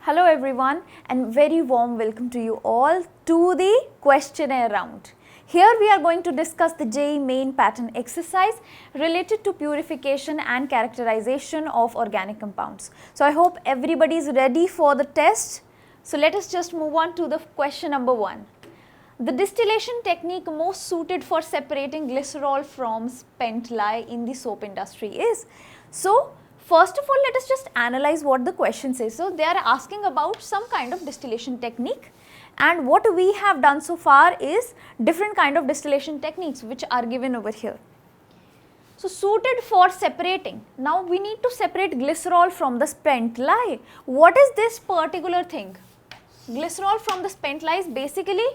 Hello everyone and very warm welcome to you all to the questionnaire round. Here we are going to discuss the JEE main pattern exercise related to purification and characterization of organic compounds. So I hope everybody is ready for the test. So let us just move on to the question number 1. The distillation technique most suited for separating glycerol from spent lye in the soap industry is. So first of all, let us just analyze what the question says. So they are asking about some kind of distillation technique, and what we have done so far is different kind of distillation techniques which are given over here. So suited for separating. Now we need to separate glycerol from the spent lye. What is this particular thing? Glycerol from the spent lye is basically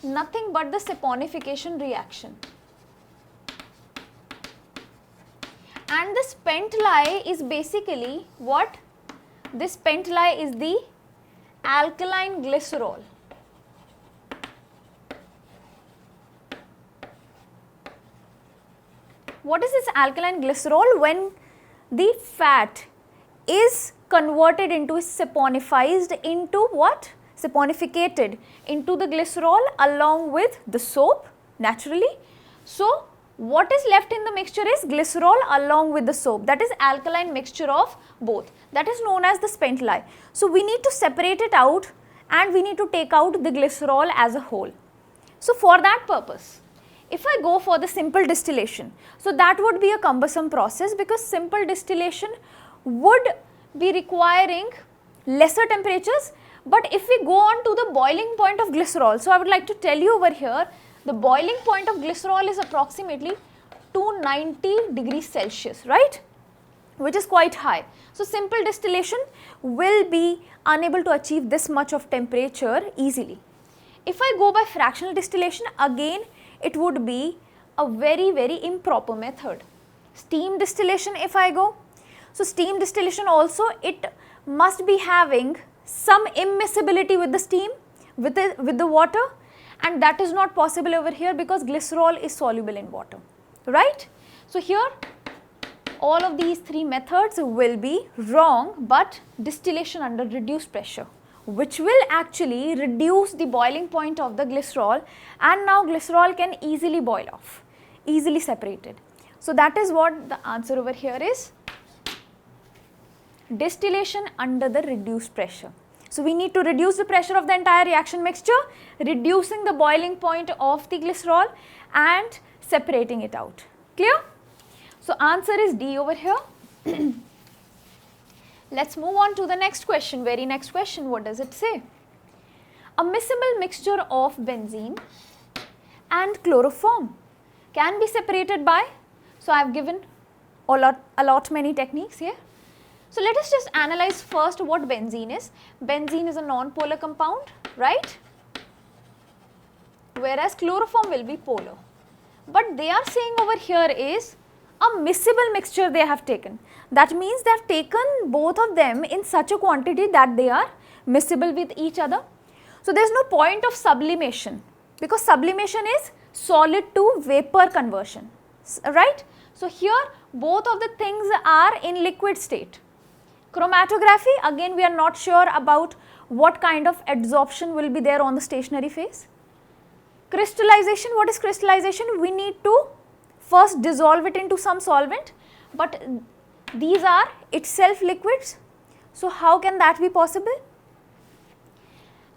nothing but the saponification reaction. And the spent lye is basically what? This spent lye is the alkaline glycerol. What is this alkaline glycerol? When the fat is converted into, saponified into what? Saponificated into the glycerol along with the soap naturally. So what is left in the mixture is glycerol along with the soap, that is alkaline mixture of both, that is known as the spent lye. So we need to separate it out and we need to take out the glycerol as a whole. So for that purpose, if I go for the simple distillation, so that would be a cumbersome process because simple distillation would be requiring lesser temperatures. But if we go on to the boiling point of glycerol, so I would like to tell you over here, the boiling point of glycerol is approximately 290 degrees Celsius, right, which is quite high. So simple distillation will be unable to achieve this much of temperature easily. If I go by fractional distillation, again it would be a very improper method. Steam distillation if I go, so steam distillation also it must be having some immiscibility with the steam, with the water, and that is not possible over here because glycerol is soluble in water, right. So here all of these three methods will be wrong, but distillation under reduced pressure, which will actually reduce the boiling point of the glycerol, and now glycerol can easily boil off, easily separated. So that is what the answer over here is. Distillation under the reduced pressure. So we need to reduce the pressure of the entire reaction mixture, reducing the boiling point of the glycerol and separating it out. Clear? So answer is D over here. Let's move on to the next question, very next question. What does it say? A miscible mixture of benzene and chloroform can be separated by, so I have given a lot many techniques here. So let us just analyze first what benzene is. Benzene is a non-polar compound, right? Whereas chloroform will be polar. But they are saying over here is a miscible mixture they have taken. That means they have taken both of them in such a quantity that they are miscible with each other. So there is no point of sublimation because sublimation is solid to vapor conversion, right? So here both of the things are in liquid state. Chromatography, again we are not sure about what kind of adsorption will be there on the stationary phase. Crystallization, what is crystallization? We need to first dissolve it into some solvent, but these are itself liquids. So how can that be possible?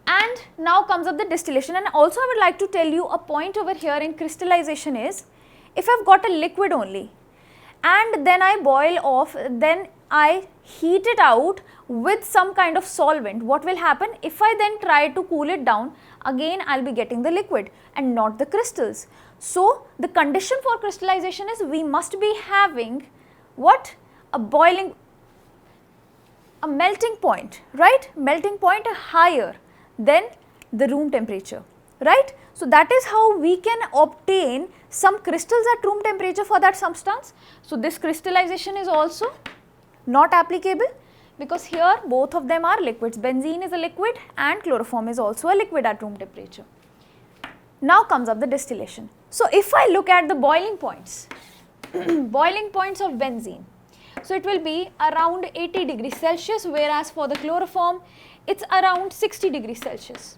And now comes up the distillation, and also I would like to tell you a point over here in crystallization is, if I have got a liquid only and then I boil off, then I heat it out with some kind of solvent, what will happen? If I then try to cool it down, again I will be getting the liquid and not the crystals. So the condition for crystallization is we must be having what? A melting point, right? Melting point higher than the room temperature, right? So that is how we can obtain some crystals at room temperature for that substance. So this crystallization is also not applicable because here both of them are liquids. Benzene is a liquid and chloroform is also a liquid at room temperature. Now comes up the distillation. So if I look at the boiling points, boiling points of benzene, so it will be around 80 degrees Celsius, whereas for the chloroform it's around 60 degrees Celsius.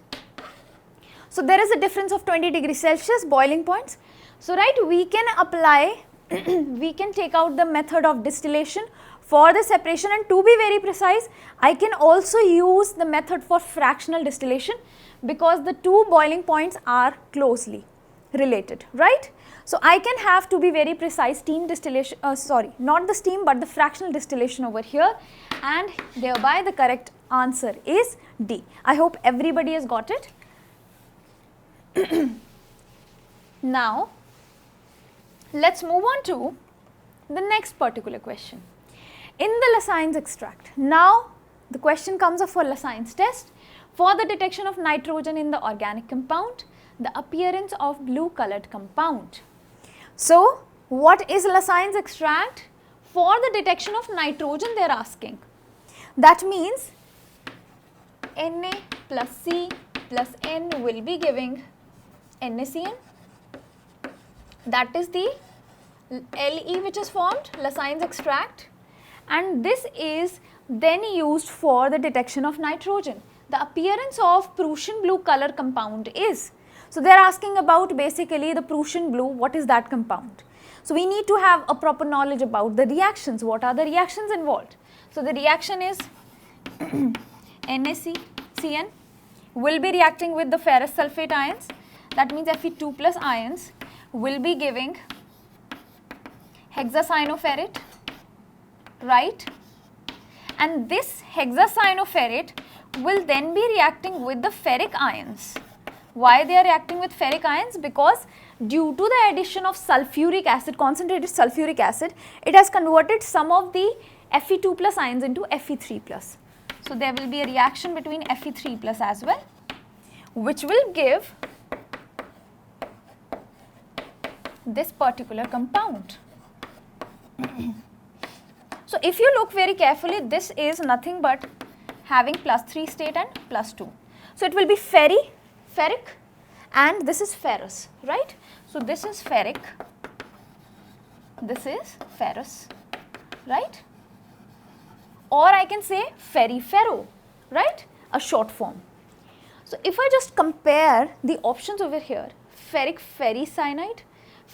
So there is a difference of 20 degrees Celsius boiling points. So right, we can apply, we can take out the method of distillation for the separation, and to be very precise, I can also use the method for fractional distillation because the two boiling points are closely related, right. So I can have, to be very precise, steam distillation, sorry, not the steam but the fractional distillation over here, and thereby the correct answer is D. I hope everybody has got it. Now, let us move on to the next particular question. In the Lascine's extract, now the question comes up for Lascine's test. For the detection of nitrogen in the organic compound, the appearance of blue colored compound. So, what is Lascine's extract? For the detection of nitrogen they are asking. That means Na plus C plus N will be giving NaCN. That is the Le which is formed, Lascine's extract, and this is then used for the detection of nitrogen. The appearance of Prussian blue color compound is, so they are asking about basically the Prussian blue, what is that compound. So we need to have a proper knowledge about the reactions, what are the reactions involved. So the reaction is NaCN will be reacting with the ferrous sulfate ions, that means Fe2 plus ions will be giving hexacyanoferrate, right, and this hexacyanoferrate will then be reacting with the ferric ions. Why they are reacting with ferric ions? Because due to the addition of sulfuric acid, concentrated sulfuric acid, it has converted some of the Fe2 plus ions into Fe3 plus. So there will be a reaction between Fe3 plus as well, which will give this particular compound. So if you look very carefully, this is nothing but having +3 state and +2. So it will be ferric, and this is ferrous, right. So this is ferric, this is ferrous, right, or I can say ferro, right, a short form. So if I just compare the options over here, ferric ferricyanide,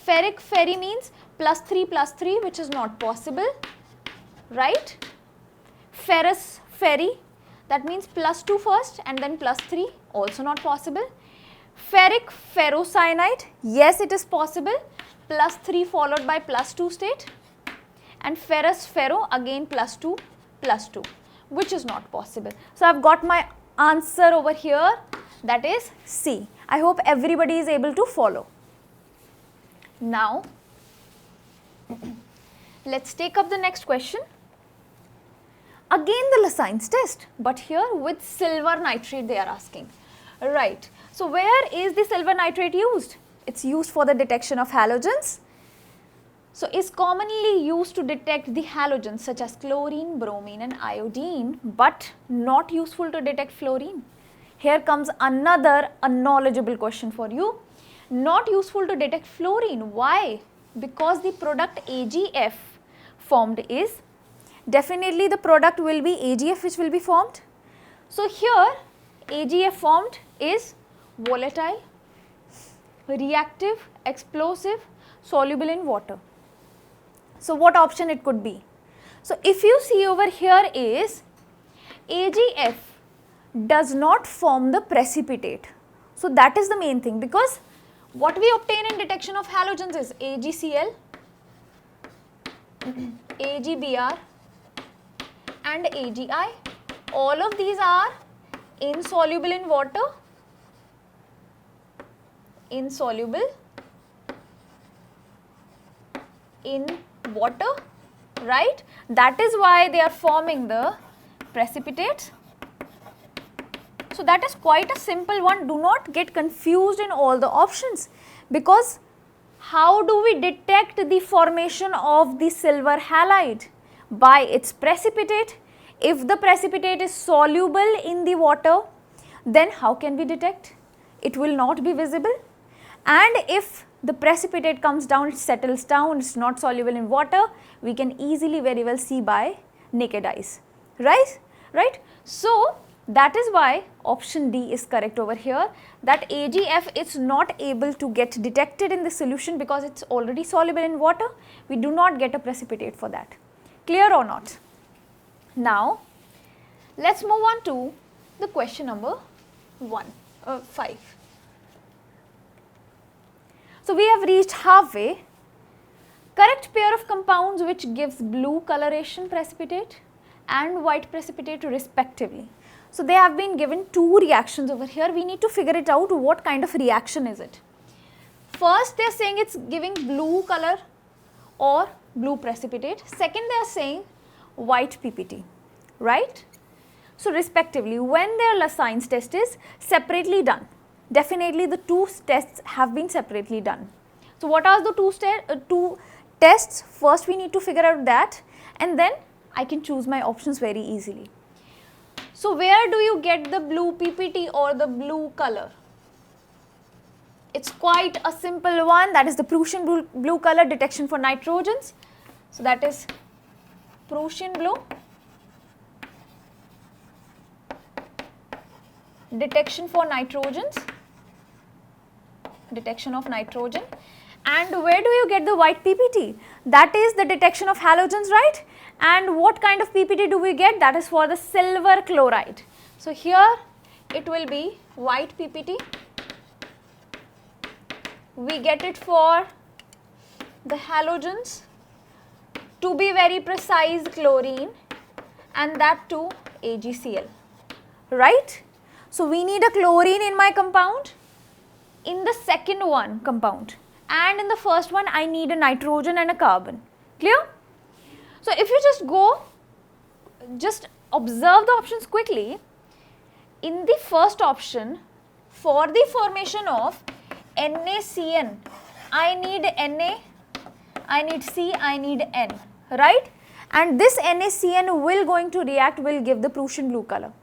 ferric ferri means +3 which is not possible, right, ferrous ferri, that means +2 first and then +3, also not possible. Ferric ferrocyanide, yes it is possible, +3 followed by +2 state, and ferrous ferro again +2, which is not possible. So I have got my answer over here, that is C. I hope everybody is able to follow. Now, let us take up the next question. Again the Lascine's test, but here with silver nitrate they are asking, right. So where is the silver nitrate used? It is used for the detection of halogens. So is commonly used to detect the halogens such as chlorine, bromine and iodine, but not useful to detect fluorine. Here comes another unknowledgeable question for you. Not useful to detect fluorine. Why? Because the product AgF formed is, definitely the product will be AgF which will be formed. So here AgF formed is volatile, reactive, explosive, soluble in water. So what option it could be? So if you see over here is AgF does not form the precipitate. So that is the main thing, because what we obtain in detection of halogens is AgCl, AgBr and AgI. All of these are insoluble in water, insoluble in water, right. That is why they are forming the precipitates. So that is quite a simple one. Do not get confused in all the options, because how do we detect the formation of the silver halide? By its precipitate. If the precipitate is soluble in the water, then how can we detect? It will not be visible. And if the precipitate comes down, it settles down, it is not soluble in water, we can easily very well see by naked eyes, right? So That is why option D is correct over here, that AgF is not able to get detected in the solution because it is already soluble in water. We do not get a precipitate for that. Clear or not? Now, let us move on to the question number 5. So, we have reached halfway. Correct pair of compounds which gives blue coloration precipitate and white precipitate respectively. So, they have been given two reactions over here. We need to figure it out what kind of reaction is it. First, they are saying it is giving blue color or blue precipitate. Second, they are saying white PPT, right? So, respectively, when their Lassigne's test is separately done, definitely the two tests have been separately done. So, what are the two tests? First, we need to figure out that, and then I can choose my options very easily. So, where do you get the blue PPT or the blue color? It is quite a simple one, that is the Prussian blue color detection for nitrogens. So, that is Prussian blue detection for nitrogens, detection of nitrogen. And where do you get the white PPT? That is the detection of halogens, right? And what kind of PPT do we get? That is for the silver chloride. So, here it will be white PPT. We get it for the halogens, to be very precise chlorine, and that too AgCl, right? So, we need a chlorine in my compound, in the second one compound, and in the first one I need a nitrogen and a carbon. Clear? So, if you just observe the options quickly, in the first option, for the formation of NaCN, I need Na, I need C, I need N, right? And this NaCN will give the Prussian blue color.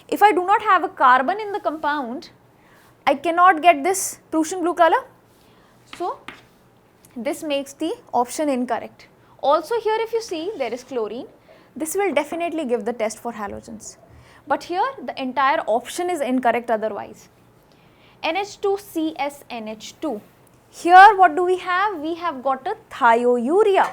If I do not have a carbon in the compound, I cannot get this Prussian blue color. So, this makes the option incorrect. Also here if you see there is chlorine, this will definitely give the test for halogens. But here the entire option is incorrect otherwise. NH2CSNH2. Here what do we have? We have got a thiourea.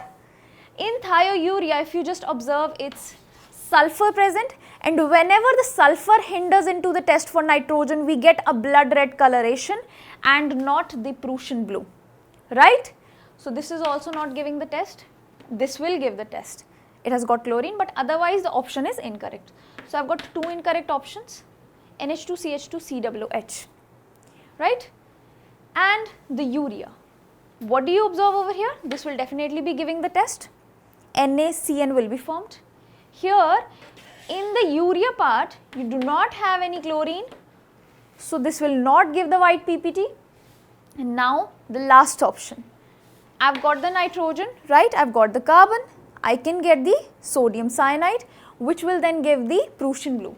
In thiourea, if you just observe, it's sulphur present, and whenever the sulphur hinders into the test for nitrogen, we get a blood red coloration and not the Prussian blue, right? So, this is also not giving the test. This will give the test. It has got chlorine, but otherwise the option is incorrect. So, I have got two incorrect options, NH2CH2COOH, right? And the urea. What do you observe over here? This will definitely be giving the test. NaCN will be formed. Here in the urea part, you do not have any chlorine. So, this will not give the white PPT. And now the last option. I have got the nitrogen, right? I have got the carbon. I can get the sodium cyanide, which will then give the Prussian blue.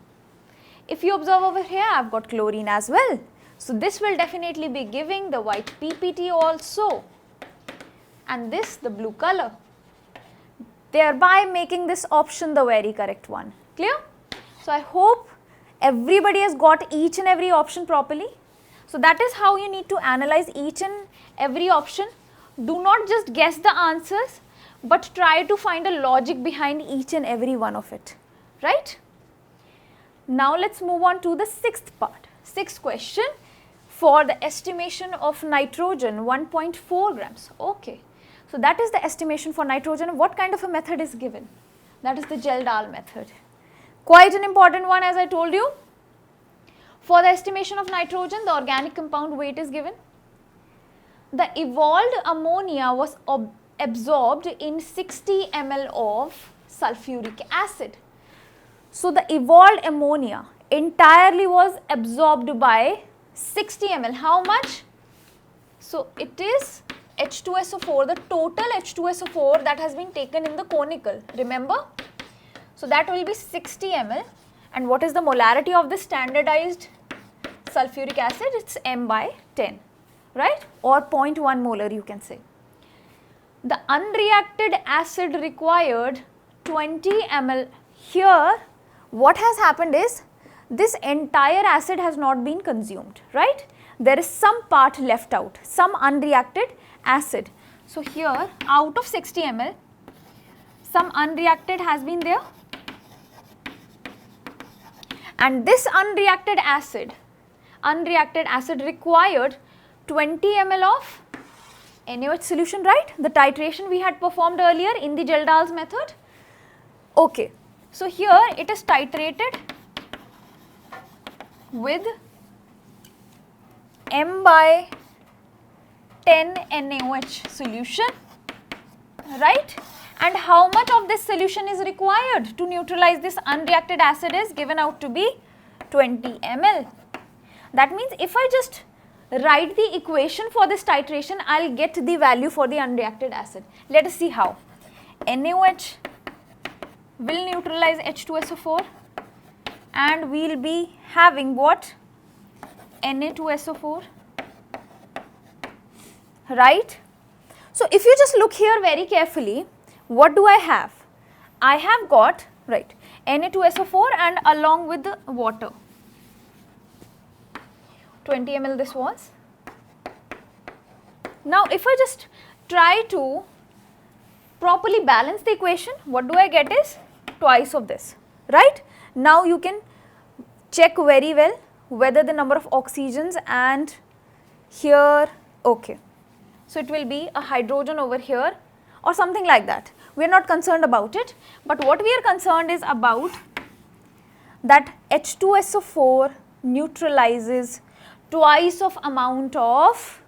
If you observe over here, I have got chlorine as well. So, this will definitely be giving the white PPT also, and this the blue color, thereby making this option the very correct one. Clear? So, I hope everybody has got each and every option properly. So, that is how you need to analyze each and every option. Do not just guess the answers, but try to find a logic behind each and every one of it, right? Now, let us move on to the sixth part, sixth question. For the estimation of nitrogen, 1.4 grams. Okay. So, that is the estimation for nitrogen. What kind of a method is given? That is the Gel-Dahl method. Quite an important one, as I told you. For the estimation of nitrogen, the organic compound weight is given. The evolved ammonia was absorbed in 60 ml of sulfuric acid. So, the evolved ammonia entirely was absorbed by 60 ml. How much? So, it is H2SO4, the total H2SO4 that has been taken in the conical, remember? So, that will be 60 ml, and what is the molarity of the standardized sulfuric acid? It is m by 10, right, or 0.1 molar you can say. The unreacted acid required 20 ml. Here what has happened is this entire acid has not been consumed, right? There is some part left out, some unreacted acid. So here out of 60 ml, some unreacted has been there, and this unreacted acid required 20 ml of NaOH solution, right? The titration we had performed earlier in the Geldahl's method. Okay, so here it is titrated with m by 10 NaOH solution, right? And how much of this solution is required to neutralize this unreacted acid is given out to be 20 ml. That means if I just write the equation for this titration, I will get the value for the unreacted acid. Let us see how. NaOH will neutralize H2SO4 and we will be having what? Na2SO4, right? So if you just look here very carefully, what do I have? I have got, right, Na2SO4 and along with the water. 20 ml this was. Now if I just try to properly balance the equation, what do I get is twice of this, right? Now you can check very well whether the number of oxygens and here, okay. So it will be a hydrogen over here or something like that. We are not concerned about it, but what we are concerned is about that H2SO4 neutralizes twice of amount of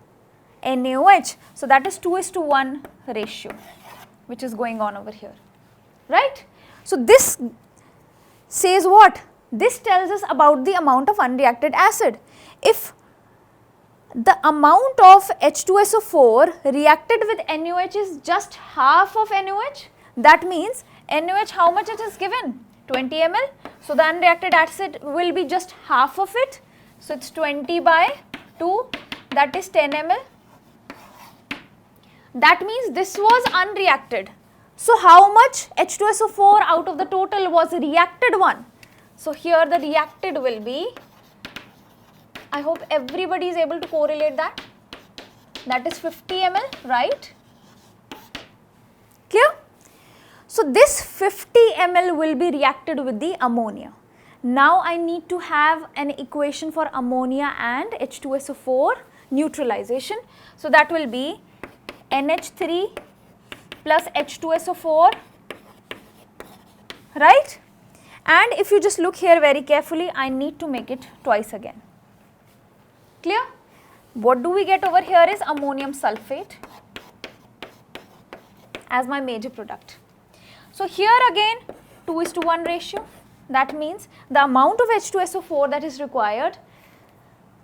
NaOH. So that is 2:1 ratio which is going on over here, right? So this says what? This tells us about the amount of unreacted acid. If the amount of H2SO4 reacted with NaOH is just half of NaOH, that means NaOH how much it is given? 20 ml. So the unreacted acid will be just half of it. So it's 20 by 2, that is 10 ml. That means this was unreacted. So how much H2SO4 out of the total was reacted one? So here the reacted will be, I hope everybody is able to correlate that. That is 50 ml, right? Clear? So this 50 ml will be reacted with the ammonia. Now I need to have an equation for ammonia and H2SO4 neutralization. So that will be NH3 plus H2SO4, right? And if you just look here very carefully, I need to make it twice again. Clear? What do we get over here is ammonium sulphate as my major product. So here again 2:1 ratio. That means the amount of H2SO4 that is required,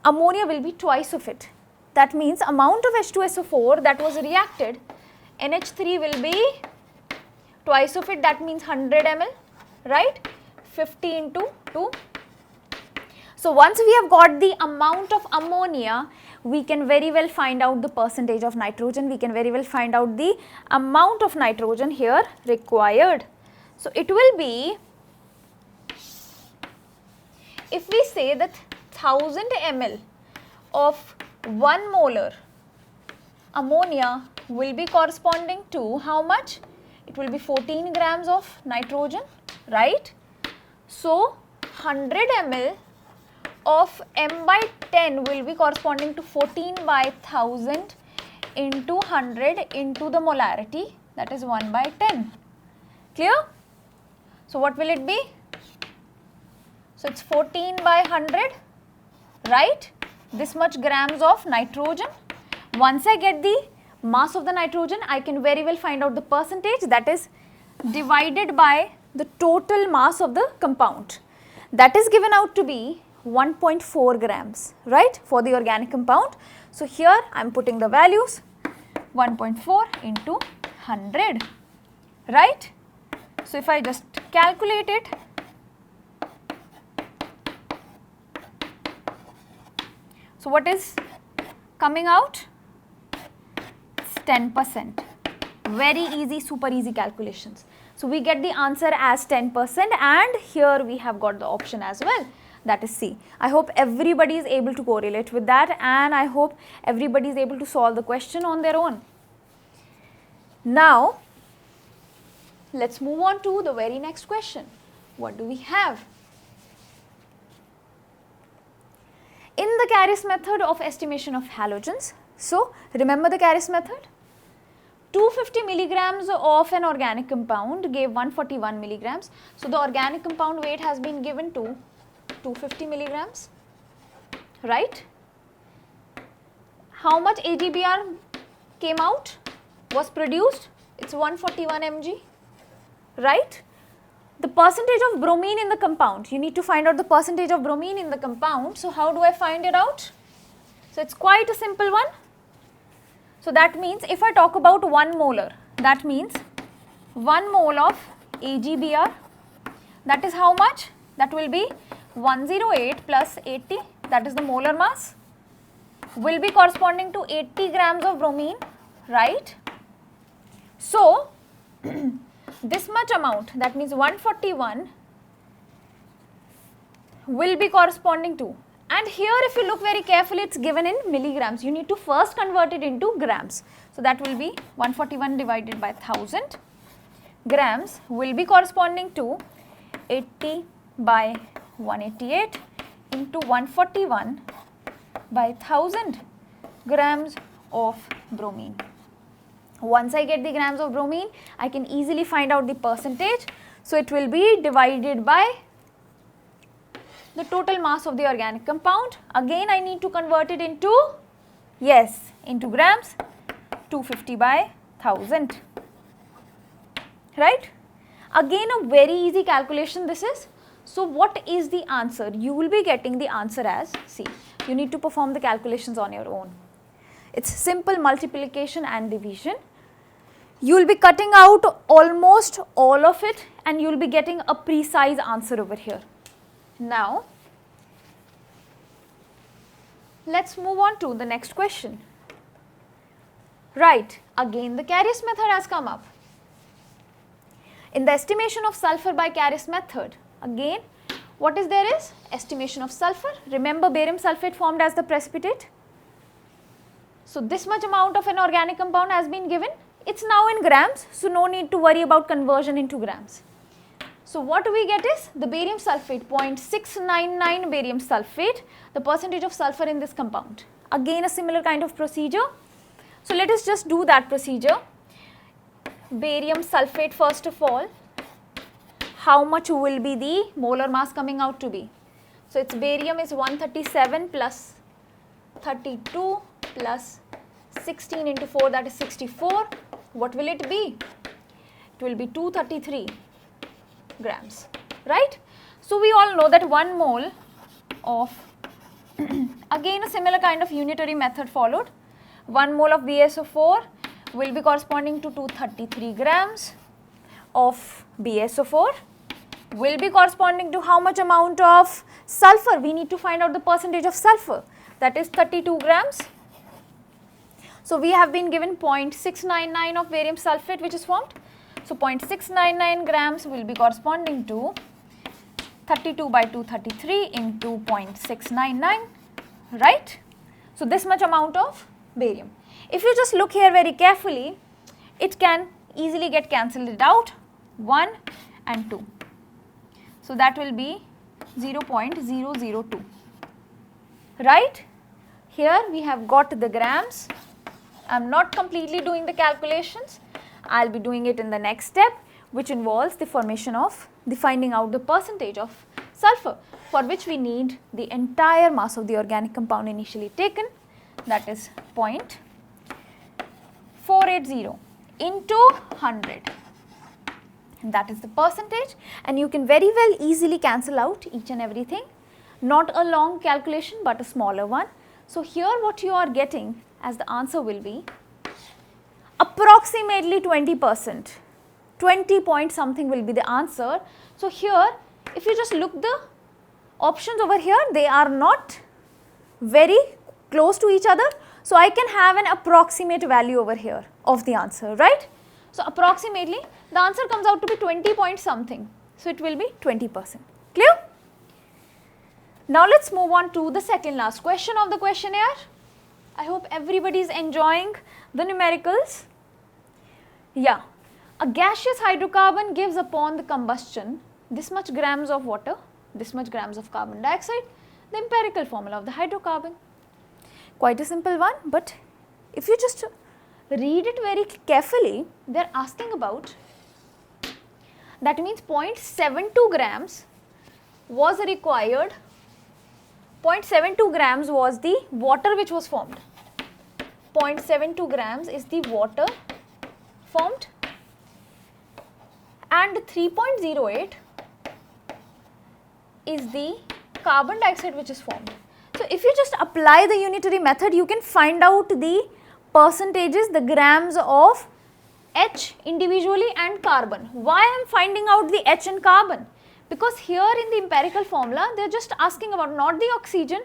ammonia will be twice of it. That means amount of H2SO4 that was reacted, NH3 will be twice of it, that means 100 ml, right? 50 into 2. So once we have got the amount of ammonia, we can very well find out the percentage of nitrogen, we can very well find out the amount of nitrogen here required. So it will be, if we say that 1000 ml of 1 molar ammonia will be corresponding to how much? It will be 14 grams of nitrogen, right? So 100 ml of m by 10 will be corresponding to 14 by 1000 into 100 into the molarity, that is 1 by 10. Clear? So what will it be? So it's 14 by 100, right? This much grams of nitrogen. Once I get the mass of the nitrogen, I can very well find out the percentage, that is divided by the total mass of the compound. That is given out to be 1.4 grams, right, for the organic compound. So here I am putting the values 1.4 into 100, right. So if I just calculate it, so what is coming out? It's 10%. Very easy, super easy calculations. So we get the answer as 10% and here we have got the option as well. that is C. I hope everybody is able to correlate with that, and I hope everybody is able to solve the question on their own. Now, let's move on to the very next question. What do we have? In the Carris method of estimation of halogens, so remember the Carris method? 250 milligrams of an organic compound gave 141 milligrams. So, the organic compound weight has been given to 250 milligrams, right? How much AgBr came out, was produced? It's 141 mg, right? The percentage of bromine in the compound, you need to find out the percentage of bromine in the compound. So, how do I find it out? So, it's quite a simple one. So, that means if I talk about 1 molar, that means 1 mole of AgBr, that is how much? That will be 108 plus 80, that is the molar mass, will be corresponding to 80 grams of bromine, right? So, this much amount, that means 141 will be corresponding to, and here if you look very carefully, it's given in milligrams. You need to first convert it into grams. So, that will be 141 divided by 1000 grams will be corresponding to 80 by 188 into 141 by 1000 grams of bromine. Once I get the grams of bromine, I can easily find out the percentage. So, it will be divided by the total mass of the organic compound. Again, I need to convert it into, yes, into grams, 250 by 1000, right? Again, a very easy calculation this is. So, what is the answer? You will be getting the answer as C. You need to perform the calculations on your own. It's simple multiplication and division. You will be cutting out almost all of it and you will be getting a precise answer over here. Now, let's move on to the next question. Right, again the Carris method has come up. In the estimation of sulphur by Carris method, again what is there is estimation of sulphur. Remember barium sulphate formed as the precipitate. So, this much amount of an organic compound has been given. It's now in grams, so no need to worry about conversion into grams. So, what we get is the barium sulphate, 0.699 barium sulphate, the percentage of sulphur in this compound. Again a similar kind of procedure. So, let us just do that procedure. Barium sulphate first of all, how much will be the molar mass coming out to be? So, its barium is 137 plus 32 plus 16 into 4, that is 64. What will it be? It will be 233 grams, right? So, we all know that 1 mole of again a similar kind of unitary method followed. 1 mole of BaSO4 will be corresponding to 233 grams of BaSO4 will be corresponding to how much amount of sulphur? We need to find out the percentage of sulphur, that is 32 grams. So, we have been given 0.699 of barium sulphate which is formed. So, 0.699 grams will be corresponding to 32 by 233 into 0.699, right? So, this much amount of barium. If you just look here very carefully, it can easily get cancelled out, 1 and 2. So, that will be 0.002, right? Here we have got the grams. I am not completely doing the calculations. I will be doing it in the next step, which involves the formation of the finding out the percentage of sulphur, for which we need the entire mass of the organic compound initially taken, that is 0.480 into 100. That is the percentage, and you can very well easily cancel out each and everything. Not a long calculation, but a smaller one. So, here what you are getting as the answer will be approximately 20%, 20 point something will be the answer. So, here if you just look the options over here, they are not very close to each other. So, I can have an approximate value over here of the answer, right. So, approximately the answer comes out to be 20 point something. So, it will be 20%, clear? Now let's move on to the second last question of the questionnaire. I hope everybody is enjoying the numericals. Yeah, a gaseous hydrocarbon gives upon the combustion this much grams of water, this much grams of carbon dioxide, the empirical formula of the hydrocarbon. Quite a simple one, but if you just read it very carefully, they are asking about, that means 0.72 grams was required, 0.72 grams was the water which was formed, 0.72 grams is the water formed, and 3.08 is the carbon dioxide which is formed. So, if you just apply the unitary method, you can find out the percentages, the grams of H individually and carbon. Why I am finding out the H and carbon? Because here in the empirical formula, they are just asking about not the oxygen,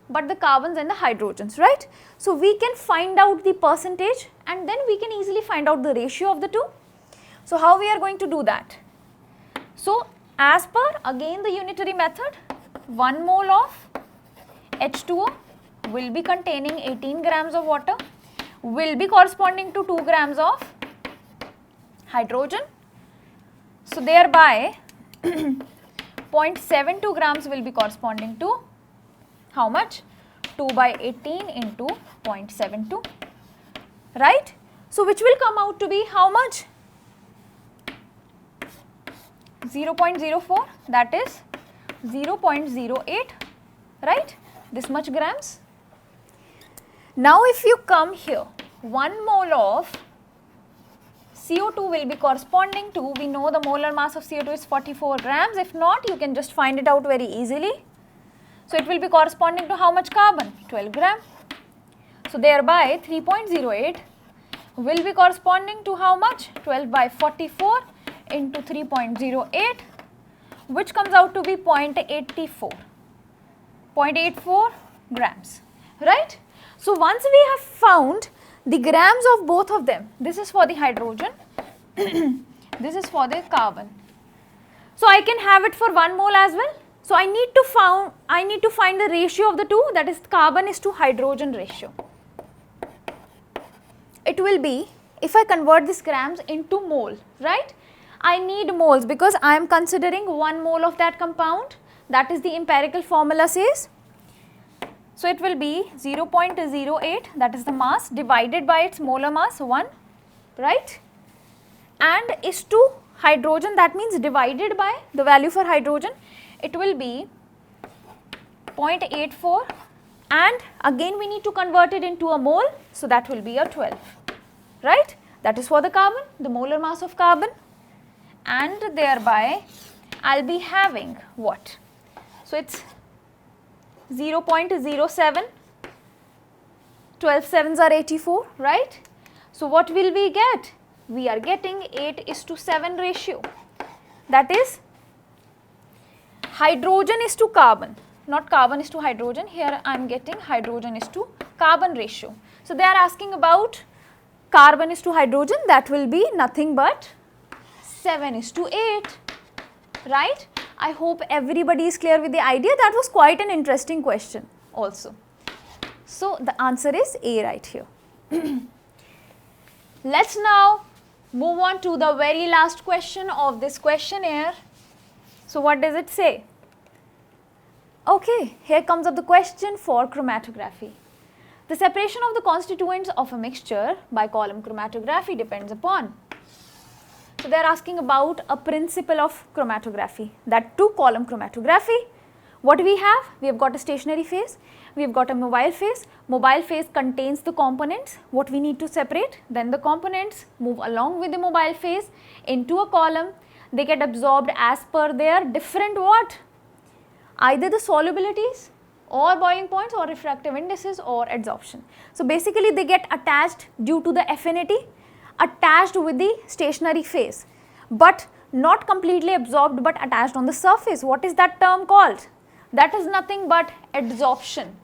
but the carbons and the hydrogens, right? So, we can find out the percentage and then we can easily find out the ratio of the two. So, how we are going to do that? So, as per again the unitary method, 1 mole of H2O will be containing 18 grams of water, will be corresponding to 2 grams of hydrogen. So, thereby 0.72 grams will be corresponding to how much? 2 by 18 into 0.72, right? So, which will come out to be how much? 0.04, that is 0.08, right? This much grams. Now, if you come here, 1 mole of CO2 will be corresponding to, we know the molar mass of CO2 is 44 grams. If not, you can just find it out very easily. So, it will be corresponding to how much carbon? 12 gram. So, thereby 3.08 will be corresponding to how much? 12 by 44 into 3.08, which comes out to be 0.84 grams, right? So, once we have found the grams of both of them, this is for the hydrogen, this is for the carbon. So, I can have it for 1 mole as well. So, I need to find the ratio of the two, that is carbon is to hydrogen ratio. It will be, if I convert this grams into mole, right? I need moles because I am considering 1 mole of that compound, that is the empirical formula says. So, it will be 0.08, that is the mass, divided by its molar mass 1, right, and is to hydrogen, that means divided by the value for hydrogen, it will be 0.84, and again we need to convert it into a mole, so that will be a 12, right. That is for the carbon, the molar mass of carbon, and thereby I will be having what? So, it is 0.07, 12 sevens are 84, right. So, what will we get? We are getting 8:7 ratio, that is hydrogen is to carbon, not carbon is to hydrogen, here I am getting hydrogen is to carbon ratio. So, they are asking about carbon is to hydrogen, that will be nothing but 7:8, right. I hope everybody is clear with the idea. That was quite an interesting question also. So, the answer is A right here. Let's now move on to the very last question of this questionnaire. So, what does it say? Okay, here comes up the question for chromatography. The separation of the constituents of a mixture by column chromatography depends upon. So, they are asking about a principle of chromatography, that 2-column chromatography. What we have? We have got a stationary phase, we have got a mobile phase. Mobile phase contains the components, what we need to separate. Then the components move along with the mobile phase into a column. They get absorbed as per their different what? Either the solubilities or boiling points or refractive indices or adsorption. So, basically they get attached due to the affinity, attached with the stationary phase, but not completely absorbed but attached on the surface. What is that term called? That is nothing but adsorption,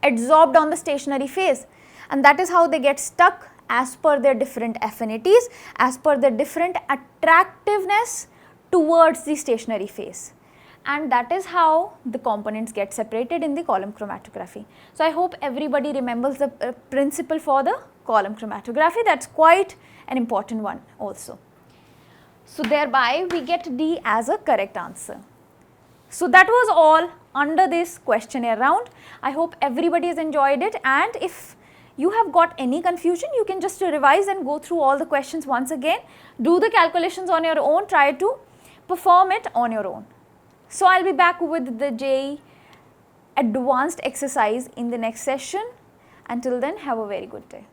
adsorbed on the stationary phase, and that is how they get stuck as per their different affinities, as per their different attractiveness towards the stationary phase. and that is how the components get separated in the column chromatography. So, I hope everybody remembers the principle for the column chromatography. That is quite an important one also. So, thereby we get D as a correct answer. So, that was all under this questionnaire round. I hope everybody has enjoyed it, and if you have got any confusion, you can just revise and go through all the questions once again, do the calculations on your own, try to perform it on your own. So, I will be back with the JEE advanced exercise in the next session. Until then, have a very good day.